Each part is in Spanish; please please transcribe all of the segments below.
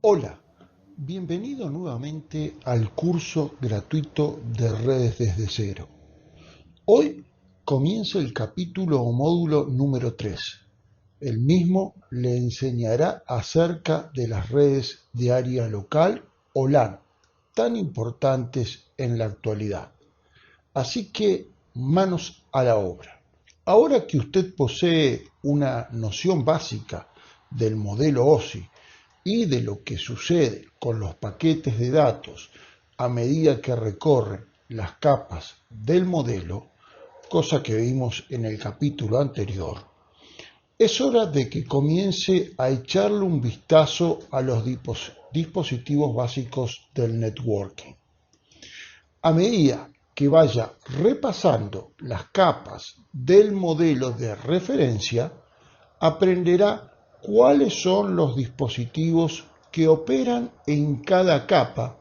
Hola, bienvenido nuevamente al curso gratuito de Redes desde cero. Hoy comienza el capítulo o módulo número 3. El mismo le enseñará acerca de las redes de área local o LAN, tan importantes en la actualidad. Así que manos a la obra. Ahora que usted posee una noción básica del modelo OSI y de lo que sucede con los paquetes de datos a medida que recorren las capas del modelo, cosa que vimos en el capítulo anterior, es hora de que comience a echarle un vistazo a los dispositivos básicos del networking. A medida que vaya repasando las capas del modelo de referencia, aprenderá cuáles son los dispositivos que operan en cada capa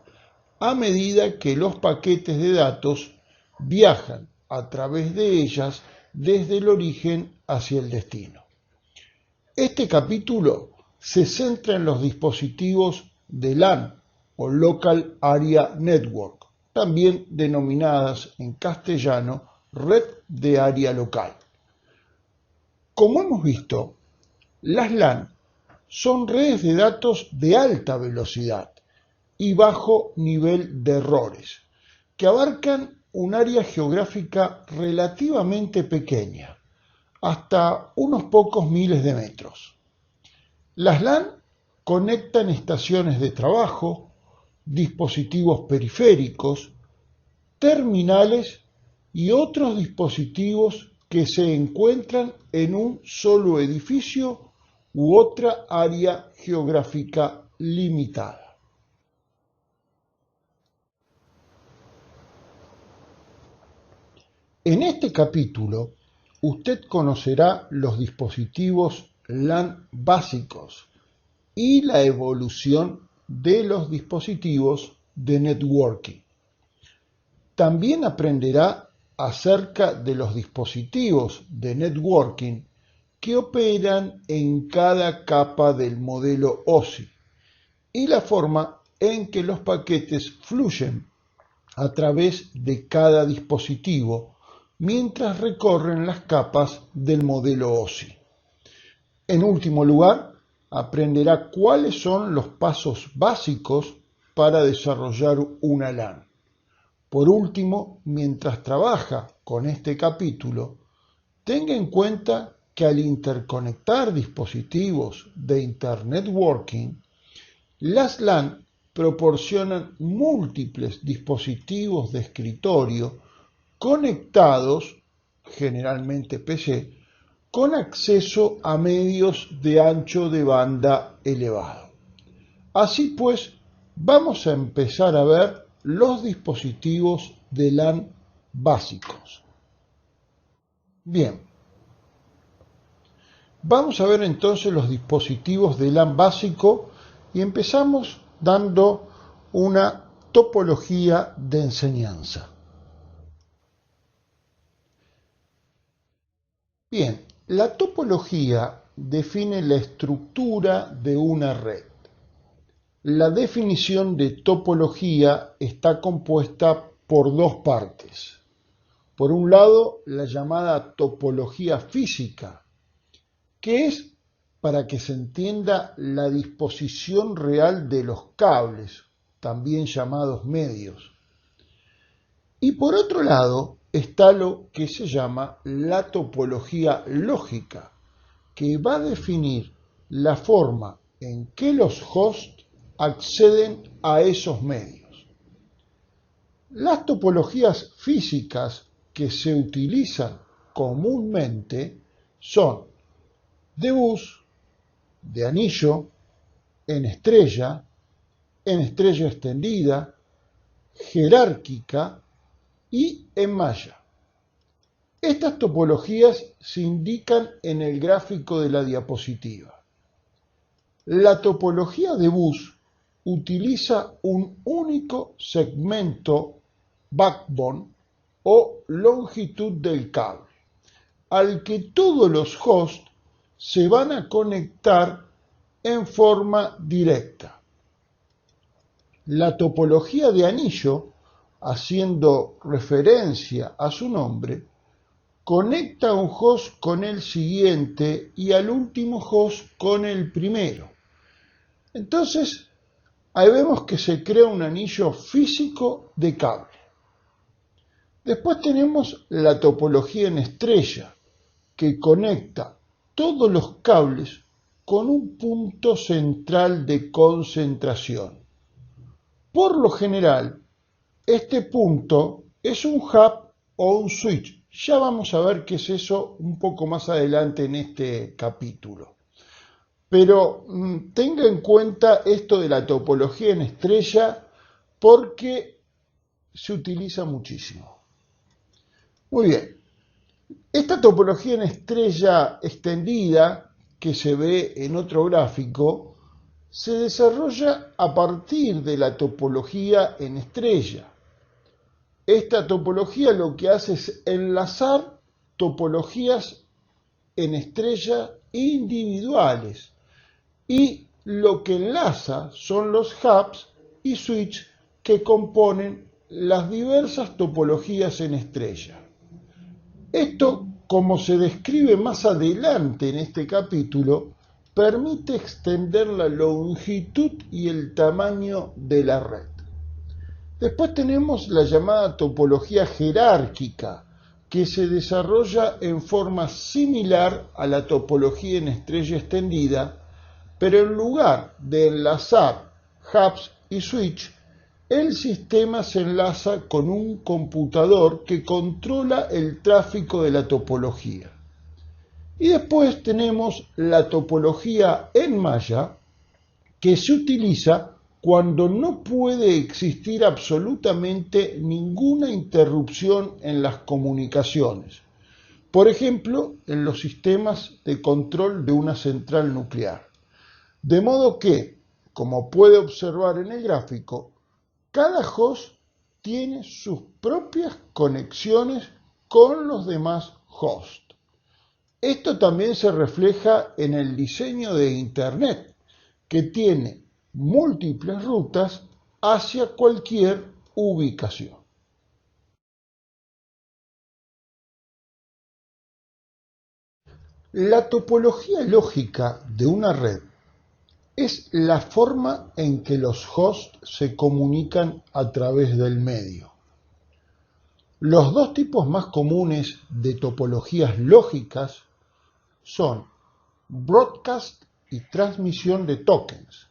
a medida que los paquetes de datos viajan a través de ellas desde el origen hacia el destino. Este capítulo se centra en los dispositivos de LAN o Local Area Network, también denominadas en castellano red de área local. Como hemos visto, las LAN son redes de datos de alta velocidad y bajo nivel de errores, que abarcan un área geográfica relativamente pequeña, hasta unos pocos miles de metros. Las LAN conectan estaciones de trabajo, dispositivos periféricos, terminales y otros dispositivos que se encuentran en un solo edificio u otra área geográfica limitada. En este capítulo, usted conocerá los dispositivos LAN básicos y la evolución de los dispositivos de networking. También aprenderá acerca de los dispositivos de networking que operan en cada capa del modelo OSI y la forma en que los paquetes fluyen a través de cada dispositivo mientras recorren las capas del modelo OSI. En último lugar, aprenderá cuáles son los pasos básicos para desarrollar una LAN. Por último, mientras trabaja con este capítulo, tenga en cuenta que al interconectar dispositivos de Internet Working, las LAN proporcionan múltiples dispositivos de escritorio conectados, generalmente PC, con acceso a medios de ancho de banda elevado. Así pues, vamos a empezar a ver los dispositivos de LAN básicos. Bien, vamos a ver entonces los dispositivos de LAN básico y empezamos dando una topología de enseñanza. Bien, la topología define la estructura de una red. La definición de topología está compuesta por dos partes. Por un lado, la llamada topología física, que es para que se entienda la disposición real de los cables, también llamados medios. Y por otro lado está lo que se llama la topología lógica, que va a definir la forma en que los hosts acceden a esos medios. Las topologías físicas que se utilizan comúnmente son de bus, de anillo, en estrella extendida, jerárquica y en malla. Estas topologías se indican en el gráfico de la diapositiva. La topología de bus utiliza un único segmento backbone o longitud del cable, al que todos los hosts se van a conectar en forma directa. La topología de anillo, haciendo referencia a su nombre, conecta un host con el siguiente y al último host con el primero. Entonces, ahí vemos que se crea un anillo físico de cable. Después tenemos la topología en estrella, que conecta todos los cables con un punto central de concentración. Por lo general, este punto es un hub o un switch. Ya vamos a ver qué es eso un poco más adelante en este capítulo. Pero tenga en cuenta esto de la topología en estrella porque se utiliza muchísimo. Muy bien. Esta topología en estrella extendida que se ve en otro gráfico se desarrolla a partir de la topología en estrella. Esta topología lo que hace es enlazar topologías en estrella individuales y lo que enlaza son los hubs y switch que componen las diversas topologías en estrella. Esto, como se describe más adelante en este capítulo, permite extender la longitud y el tamaño de la red. Después tenemos la llamada topología jerárquica, que se desarrolla en forma similar a la topología en estrella extendida, pero en lugar de enlazar hubs y switch, el sistema se enlaza con un computador que controla el tráfico de la topología. Y después tenemos la topología en malla, que se utiliza cuando no puede existir absolutamente ninguna interrupción en las comunicaciones. Por ejemplo, en los sistemas de control de una central nuclear. De modo que, como puede observar en el gráfico, cada host tiene sus propias conexiones con los demás hosts. Esto también se refleja en el diseño de Internet, que tiene múltiples rutas hacia cualquier ubicación. La topología lógica de una red es la forma en que los hosts se comunican a través del medio. Los dos tipos más comunes de topologías lógicas son broadcast y transmisión de tokens.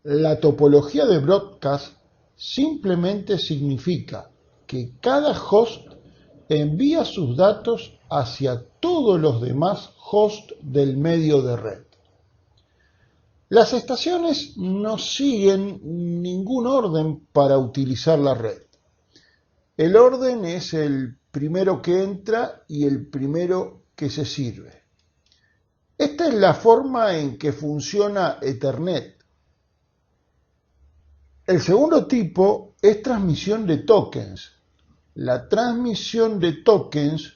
La topología de broadcast simplemente significa que cada host envía sus datos hacia todos los demás hosts del medio de red. Las estaciones no siguen ningún orden para utilizar la red. El orden es el primero que entra y el primero que se sirve. Esta es la forma en que funciona Ethernet. El segundo tipo es transmisión de tokens. La transmisión de tokens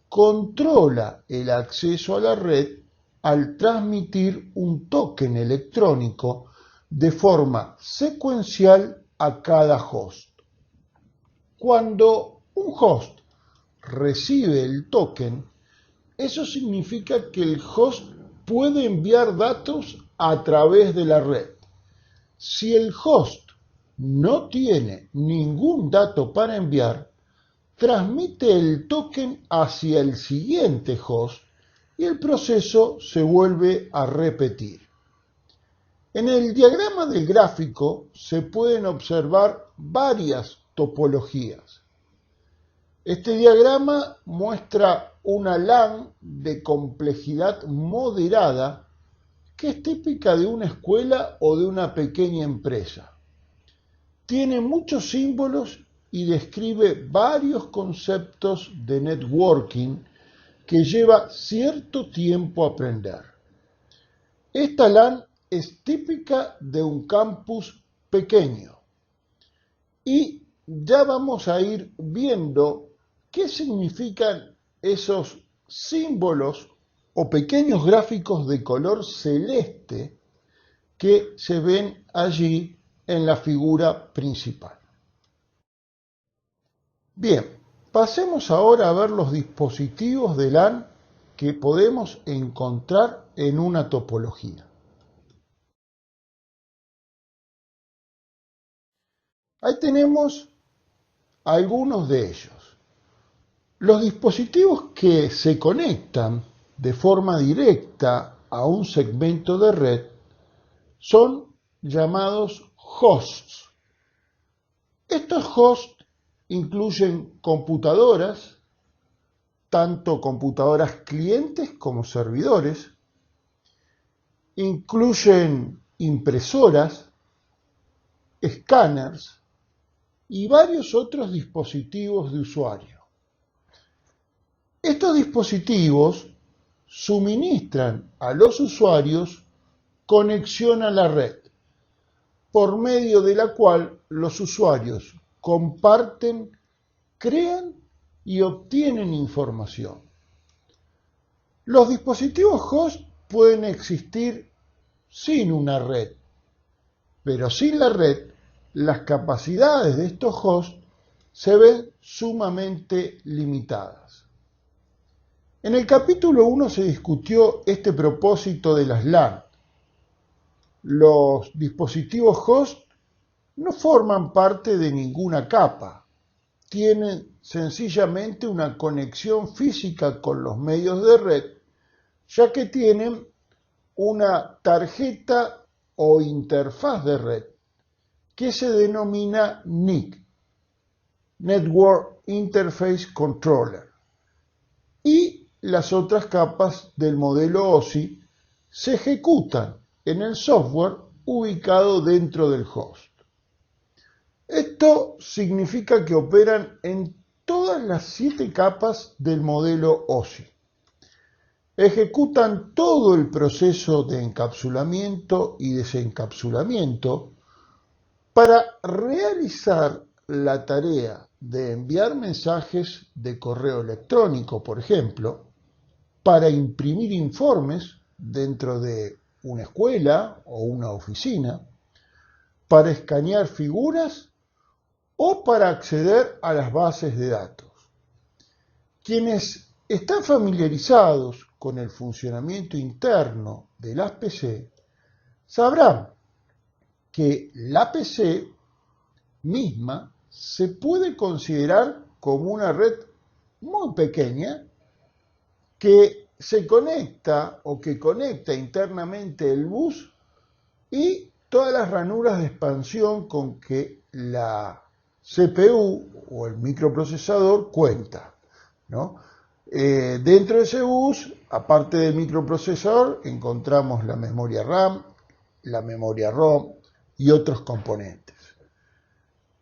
controla el acceso a la red al transmitir un token electrónico de forma secuencial a cada host. Cuando un host recibe el token, eso significa que el host puede enviar datos a través de la red. Si el host no tiene ningún dato para enviar, transmite el token hacia el siguiente host y el proceso se vuelve a repetir. En el diagrama del gráfico se pueden observar varias topologías. Este diagrama muestra una LAN de complejidad moderada que es típica de una escuela o de una pequeña empresa. Tiene muchos símbolos y describe varios conceptos de networking que lleva cierto tiempo aprender. Esta LAN es típica de un campus pequeño y ya vamos a ir viendo qué significan esos símbolos o pequeños gráficos de color celeste que se ven allí en la figura principal. Bien, pasemos ahora a ver los dispositivos de LAN que podemos encontrar en una topología. Ahí tenemos algunos de ellos. Los dispositivos que se conectan de forma directa a un segmento de red son llamados hosts. Estos hosts incluyen computadoras, tanto computadoras clientes como servidores, incluyen impresoras, escáneres y varios otros dispositivos de usuario. Estos dispositivos suministran a los usuarios conexión a la red, por medio de la cual los usuarios comparten, crean y obtienen información. Los dispositivos host pueden existir sin una red, pero sin la red, las capacidades de estos hosts se ven sumamente limitadas. En el capítulo 1 se discutió este propósito de las LAN. Los dispositivos host no forman parte de ninguna capa, tienen sencillamente una conexión física con los medios de red, ya que tienen una tarjeta o interfaz de red que se denomina NIC, Network Interface Controller, y las otras capas del modelo OSI se ejecutan en el software ubicado dentro del host. Esto significa que operan en todas las 7 capas del modelo OSI. Ejecutan todo el proceso de encapsulamiento y desencapsulamiento para realizar la tarea de enviar mensajes de correo electrónico, por ejemplo, para imprimir informes dentro de una escuela o una oficina, para escanear figuras o para acceder a las bases de datos. Quienes están familiarizados con el funcionamiento interno de las PC sabrán que la PC misma se puede considerar como una red muy pequeña que se conecta o que conecta internamente el bus y todas las ranuras de expansión con que la CPU o el microprocesador cuenta, ¿no? Dentro de ese bus, aparte del microprocesador, encontramos la memoria RAM, la memoria ROM y otros componentes.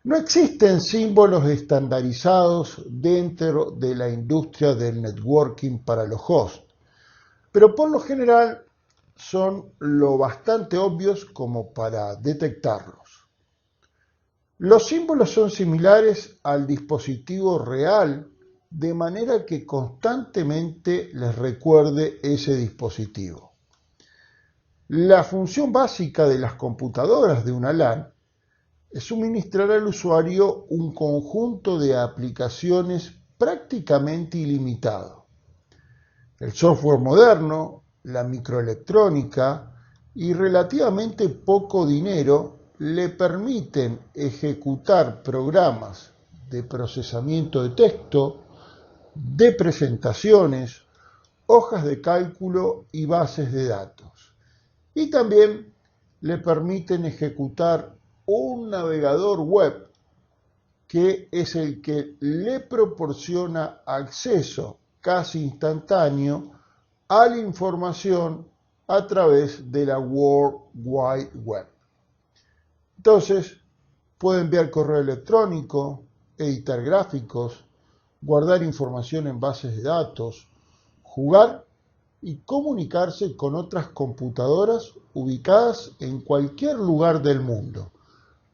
No existen símbolos estandarizados dentro de la industria del networking para los hosts, pero por lo general son lo bastante obvios como para detectarlos. Los símbolos son similares al dispositivo real, de manera que constantemente les recuerde ese dispositivo. La función básica de las computadoras de una LAN es suministrar al usuario un conjunto de aplicaciones prácticamente ilimitado. El software moderno, la microelectrónica y relativamente poco dinero le permiten ejecutar programas de procesamiento de texto, de presentaciones, hojas de cálculo y bases de datos. Y también le permiten ejecutar un navegador web que es el que le proporciona acceso casi instantáneo a la información a través de la World Wide Web. Entonces, puede enviar correo electrónico, editar gráficos, guardar información en bases de datos, jugar y comunicarse con otras computadoras ubicadas en cualquier lugar del mundo.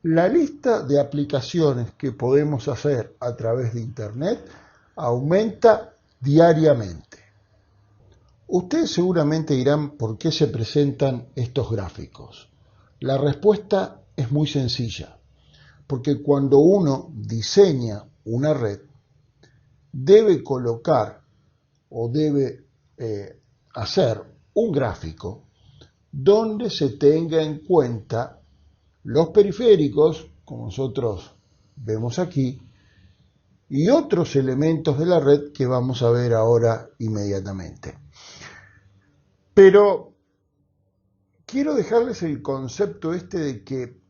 La lista de aplicaciones que podemos hacer a través de Internet aumenta diariamente. Ustedes seguramente dirán por qué se presentan estos gráficos. La respuesta es muy sencilla, porque cuando uno diseña una red, debe colocar o debe hacer un gráfico donde se tenga en cuenta los periféricos, como nosotros vemos aquí, y otros elementos de la red que vamos a ver ahora inmediatamente. Pero quiero dejarles el concepto de que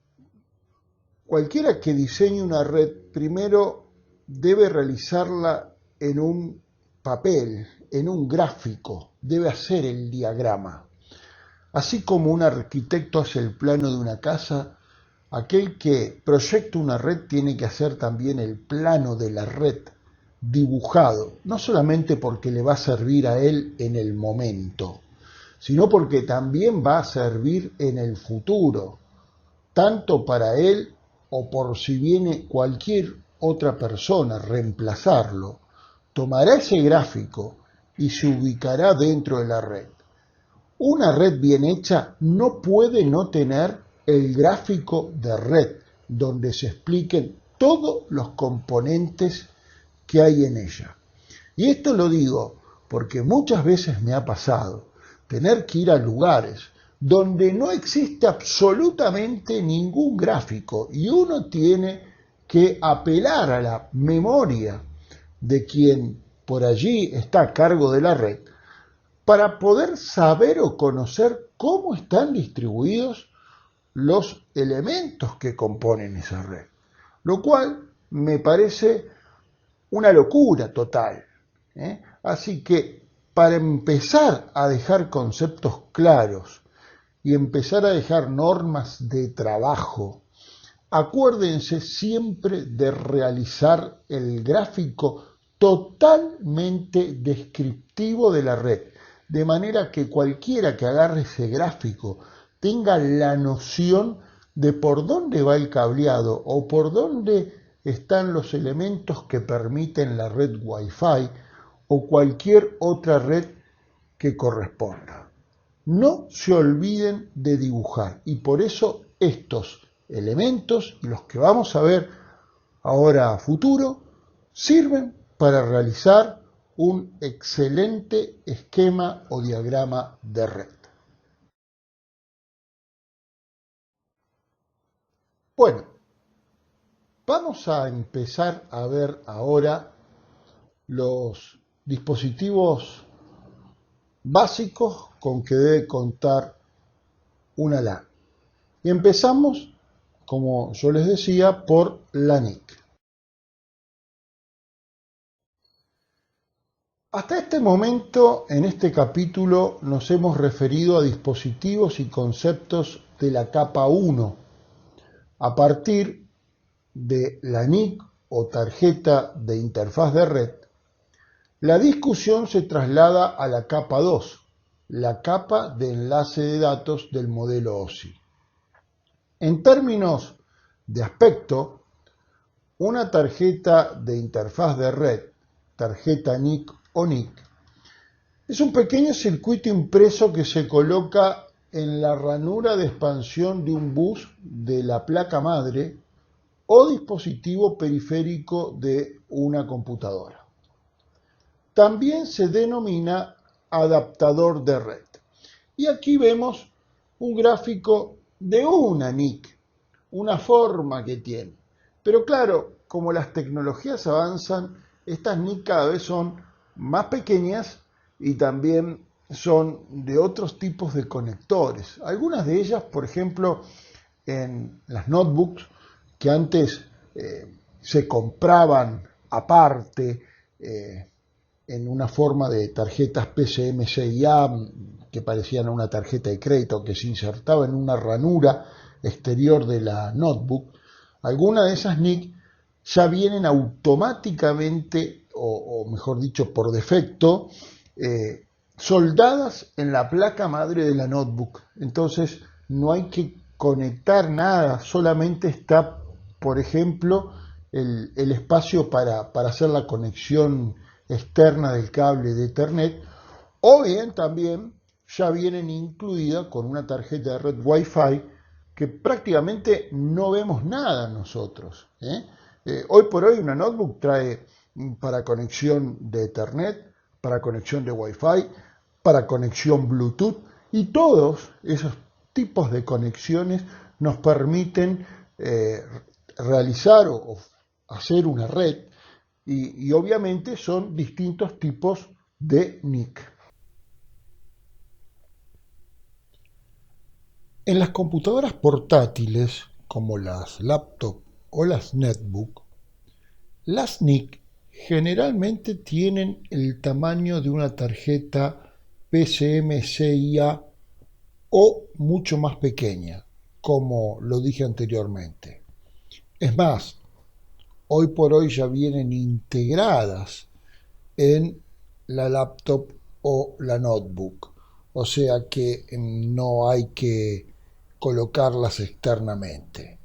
cualquiera que diseñe una red primero debe realizarla en un papel, en un gráfico, debe hacer el diagrama. Así como un arquitecto hace el plano de una casa, aquel que proyecta una red tiene que hacer también el plano de la red dibujado, no solamente porque le va a servir a él en el momento, sino porque también va a servir en el futuro, tanto para él o por si viene cualquier otra persona a reemplazarlo, tomará ese gráfico y se ubicará dentro de la red. Una red bien hecha no puede no tener el gráfico de red, donde se expliquen todos los componentes que hay en ella. Y esto lo digo porque muchas veces me ha pasado tener que ir a lugares donde no existe absolutamente ningún gráfico y uno tiene que apelar a la memoria de quien por allí está a cargo de la red para poder saber o conocer cómo están distribuidos los elementos que componen esa red, lo cual me parece una locura total. Así que para empezar a dejar conceptos claros y empezar a dejar normas de trabajo, acuérdense siempre de realizar el gráfico totalmente descriptivo de la red, de manera que cualquiera que agarre ese gráfico tenga la noción de por dónde va el cableado o por dónde están los elementos que permiten la red Wi-Fi o cualquier otra red que corresponda. No se olviden de dibujar y por eso estos elementos, los que vamos a ver ahora a futuro, sirven para realizar un excelente esquema o diagrama de red. Bueno, vamos a empezar a ver ahora los dispositivos básicos con que debe contar una LAN. Y empezamos, como yo les decía, por la NIC. Hasta este momento, en este capítulo, nos hemos referido a dispositivos y conceptos de la capa 1, a partir de la NIC o tarjeta de interfaz de red. La discusión se traslada a la capa 2, la capa de enlace de datos del modelo OSI. En términos de aspecto, una tarjeta de interfaz de red, tarjeta NIC o NIC, es un pequeño circuito impreso que se coloca en la ranura de expansión de un bus de la placa madre o dispositivo periférico de una computadora. También se denomina adaptador de red. Y aquí vemos un gráfico de una NIC, una forma que tiene. Pero claro, como las tecnologías avanzan, estas NIC cada vez son más pequeñas y también son de otros tipos de conectores. Algunas de ellas, por ejemplo, en las notebooks que antes se compraban aparte, en una forma de tarjetas PCM-CIA que parecían una tarjeta de crédito que se insertaba en una ranura exterior de la notebook, algunas de esas NIC ya vienen automáticamente, o mejor dicho, por defecto, soldadas en la placa madre de la notebook. Entonces no hay que conectar nada, solamente está, por ejemplo, el espacio para hacer la conexión externa del cable de Ethernet, o bien también ya vienen incluidas con una tarjeta de red Wi-Fi que prácticamente no vemos nada nosotros. Hoy por hoy una notebook trae para conexión de Ethernet, para conexión de Wi-Fi, para conexión Bluetooth, y todos esos tipos de conexiones nos permiten realizar o hacer una red, y obviamente son distintos tipos de NIC. En las computadoras portátiles, como las laptop o las netbook, las NIC generalmente tienen el tamaño de una tarjeta PCMCIA o mucho más pequeña, como lo dije anteriormente. Es más, hoy por hoy ya vienen integradas en la laptop o la notebook, o sea que no hay que colocarlas externamente.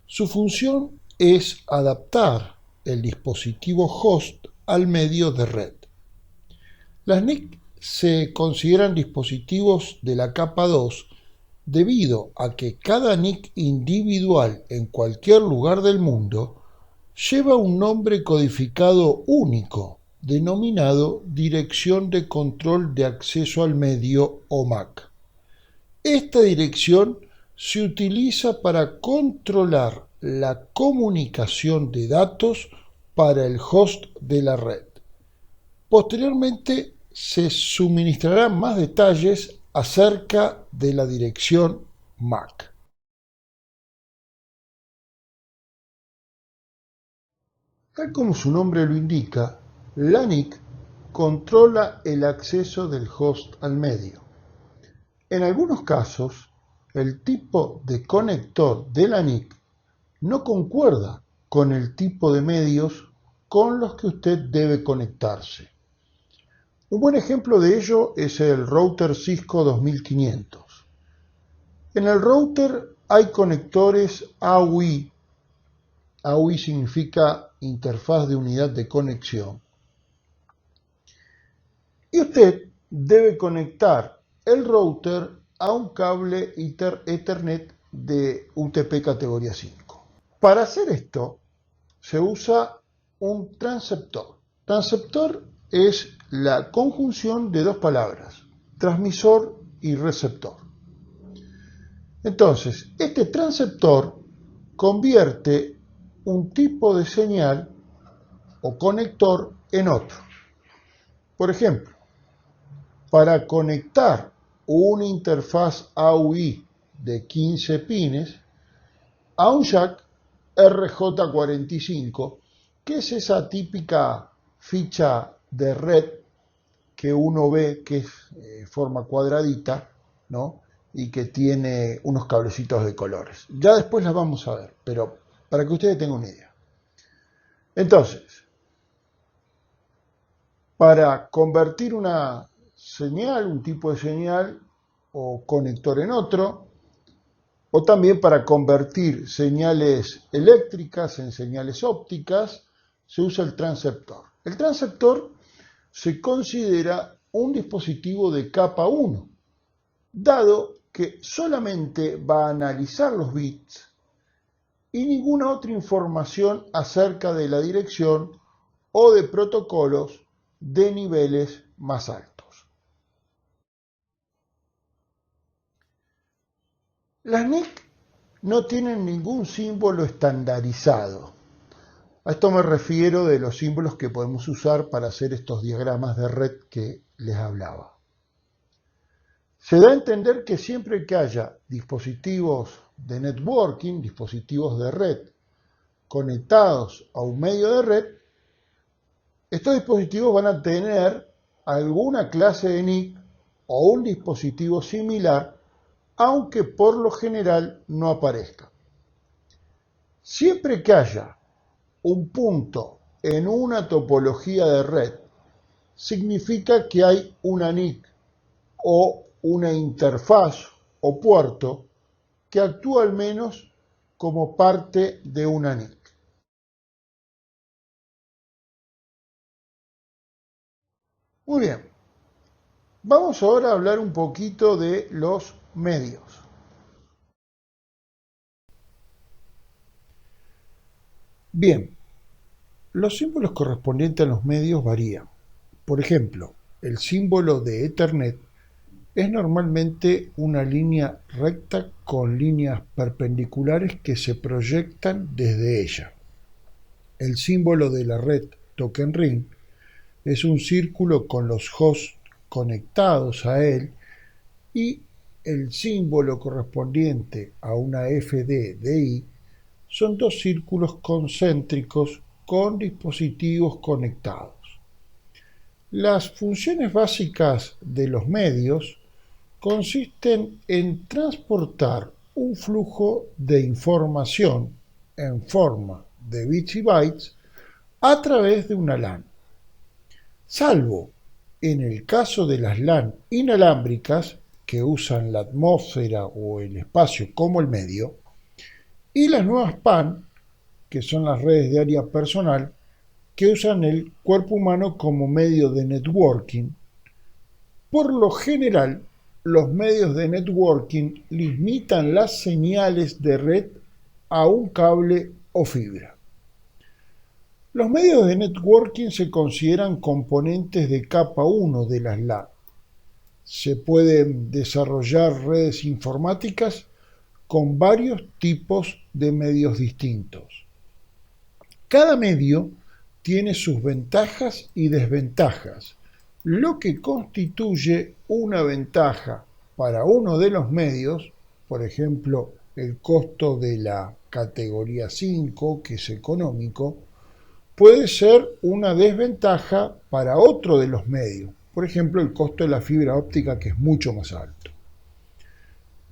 Su función es adaptar el dispositivo host al medio de red. Las NIC se consideran dispositivos de la capa 2 debido a que cada NIC individual en cualquier lugar del mundo lleva un nombre codificado único, denominado Dirección de Control de Acceso al Medio o MAC. Esta dirección se utiliza para controlar la comunicación de datos para el host de la red. Posteriormente se suministrarán más detalles acerca de la dirección MAC. Tal como su nombre lo indica, la NIC controla el acceso del host al medio. En algunos casos, el tipo de conector de la NIC no concuerda con el tipo de medios con los que usted debe conectarse. Un buen ejemplo de ello es el router Cisco 2500. En el router hay conectores AUI. AUI significa Interfaz de Unidad de Conexión. Y usted debe conectar el router a un cable Ethernet de UTP categoría 5. Para hacer esto se usa un transceptor. Transceptor es la conjunción de dos palabras, transmisor y receptor. Entonces, este transceptor convierte un tipo de señal o conector en otro. Por ejemplo, para conectar una interfaz AUI de 15 pines a un jack RJ45, que es esa típica ficha de red que uno ve que es forma cuadradita, ¿no? Y que tiene unos cablecitos de colores. Ya después las vamos a ver, pero para que ustedes tengan una idea. Entonces, para convertir una señal, un tipo de señal o conector en otro, o también para convertir señales eléctricas en señales ópticas, se usa el transceptor. El transceptor se considera un dispositivo de capa 1, dado que solamente va a analizar los bits y ninguna otra información acerca de la dirección o de protocolos de niveles más altos. Las NIC no tienen ningún símbolo estandarizado. A esto me refiero de los símbolos que podemos usar para hacer estos diagramas de red que les hablaba. Se da a entender que siempre que haya dispositivos de networking, dispositivos de red, conectados a un medio de red, estos dispositivos van a tener alguna clase de NIC o un dispositivo similar, aunque por lo general no aparezca. Siempre que haya un punto en una topología de red, significa que hay una NIC o una interfaz o puerto que actúa al menos como parte de una NIC. Muy bien, vamos ahora a hablar un poquito de los medios. Bien, los símbolos correspondientes a los medios varían. Por ejemplo, el símbolo de Ethernet es normalmente una línea recta con líneas perpendiculares que se proyectan desde ella. El símbolo de la red Token Ring es un círculo con los hosts conectados a él y el símbolo correspondiente a una FDDI son dos círculos concéntricos con dispositivos conectados. Las funciones básicas de los medios consisten en transportar un flujo de información en forma de bits y bytes a través de una LAN, salvo en el caso de las LAN inalámbricas que usan la atmósfera o el espacio como el medio, y las nuevas PAN, que son las redes de área personal, que usan el cuerpo humano como medio de networking. Por lo general, los medios de networking limitan las señales de red a un cable o fibra. Los medios de networking se consideran componentes de capa 1 de las LAN. Se pueden desarrollar redes informáticas con varios tipos de medios distintos. Cada medio tiene sus ventajas y desventajas, lo que constituye una ventaja para uno de los medios, por ejemplo, el costo de la categoría 5, que es económico, puede ser una desventaja para otro de los medios, por ejemplo, el costo de la fibra óptica, que es mucho más alto.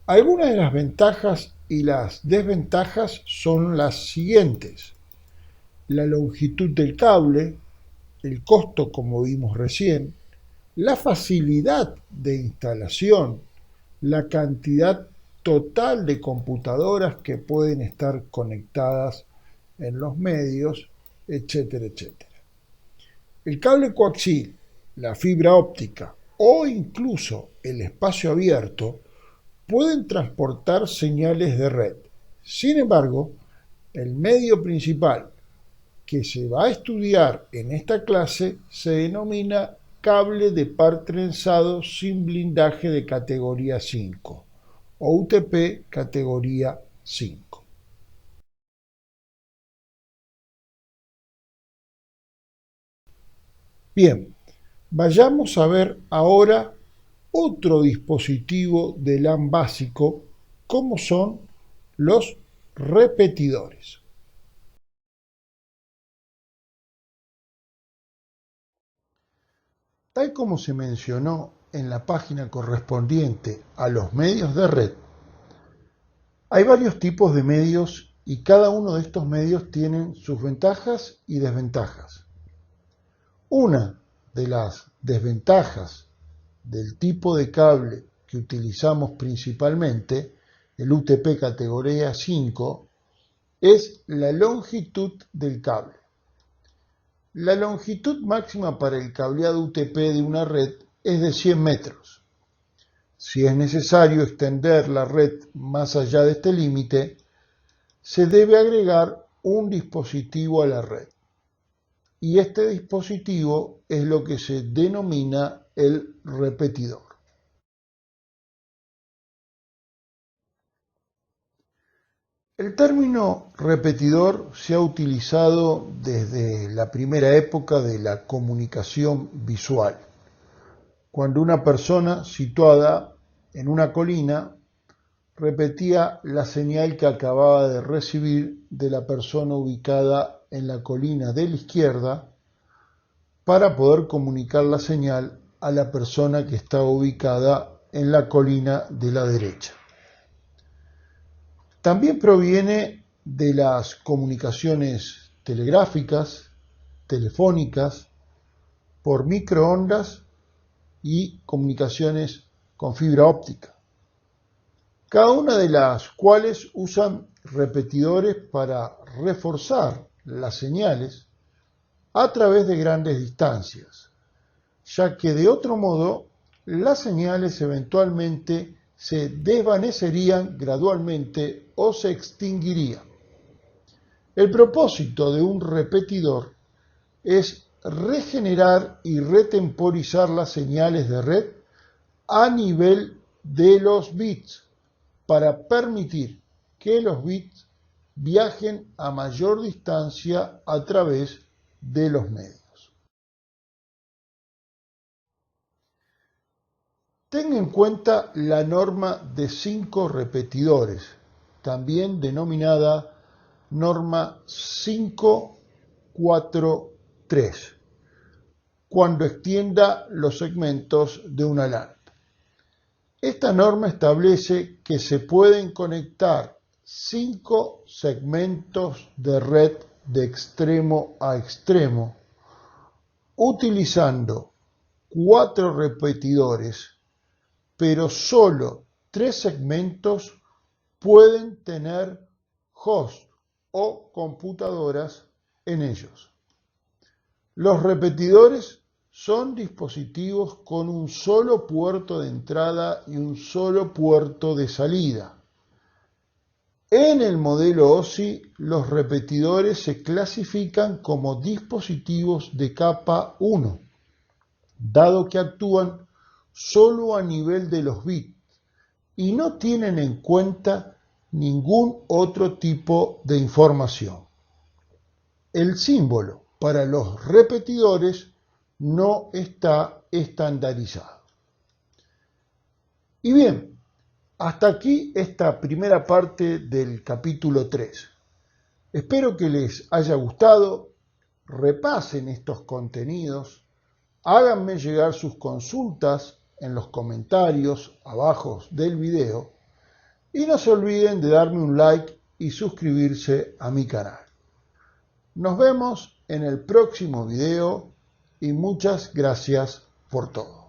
Algunas de las ventajas y las desventajas son las siguientes: la longitud del cable, el costo como vimos recién, la facilidad de instalación, la cantidad total de computadoras que pueden estar conectadas en los medios, etcétera, etcétera. El cable coaxial, la fibra óptica o incluso el espacio abierto pueden transportar señales de red. Sin embargo, el medio principal que se va a estudiar en esta clase se denomina cable de par trenzado sin blindaje de categoría 5 o UTP categoría 5. Bien, vayamos a ver ahora otro dispositivo de LAN básico, como son los repetidores. Tal como se mencionó en la página correspondiente a los medios de red, hay varios tipos de medios y cada uno de estos medios tienen sus ventajas y desventajas. Una de las desventajas del tipo de cable que utilizamos principalmente, el UTP categoría 5, es la longitud del cable. La longitud máxima para el cableado UTP de una red es de 100 metros. Si es necesario extender la red más allá de este límite, se debe agregar un dispositivo a la red. Y este dispositivo es lo que se denomina el repetidor. El término repetidor se ha utilizado desde la primera época de la comunicación visual, cuando una persona situada en una colina repetía la señal que acababa de recibir de la persona ubicada en la colina de la izquierda para poder comunicar la señal a la persona que estaba ubicada en la colina de la derecha. También proviene de las comunicaciones telegráficas, telefónicas, por microondas y comunicaciones con fibra óptica, cada una de las cuales usan repetidores para reforzar las señales a través de grandes distancias, ya que de otro modo las señales eventualmente se desvanecerían gradualmente o se extinguirían. El propósito de un repetidor es regenerar y retemporizar las señales de red a nivel de los bits para permitir que los bits viajen a mayor distancia a través de los medios. Tenga en cuenta la norma de 5 repetidores, también denominada norma 543, cuando extienda los segmentos de una LAN. Esta norma establece que se pueden conectar 5 segmentos de red de extremo a extremo utilizando 4 repetidores, pero solo 3 segmentos pueden tener host o computadoras en ellos. Los repetidores son dispositivos con un solo puerto de entrada y un solo puerto de salida. En el modelo OSI, los repetidores se clasifican como dispositivos de capa 1, dado que actúan solo a nivel de los bits y no tienen en cuenta ningún otro tipo de información. El símbolo para los repetidores no está estandarizado. Y bien, hasta aquí esta primera parte del capítulo 3. Espero que les haya gustado, repasen estos contenidos, háganme llegar sus consultas en los comentarios abajo del video y no se olviden de darme un like y suscribirse a mi canal. Nos vemos en el próximo video y muchas gracias por todo.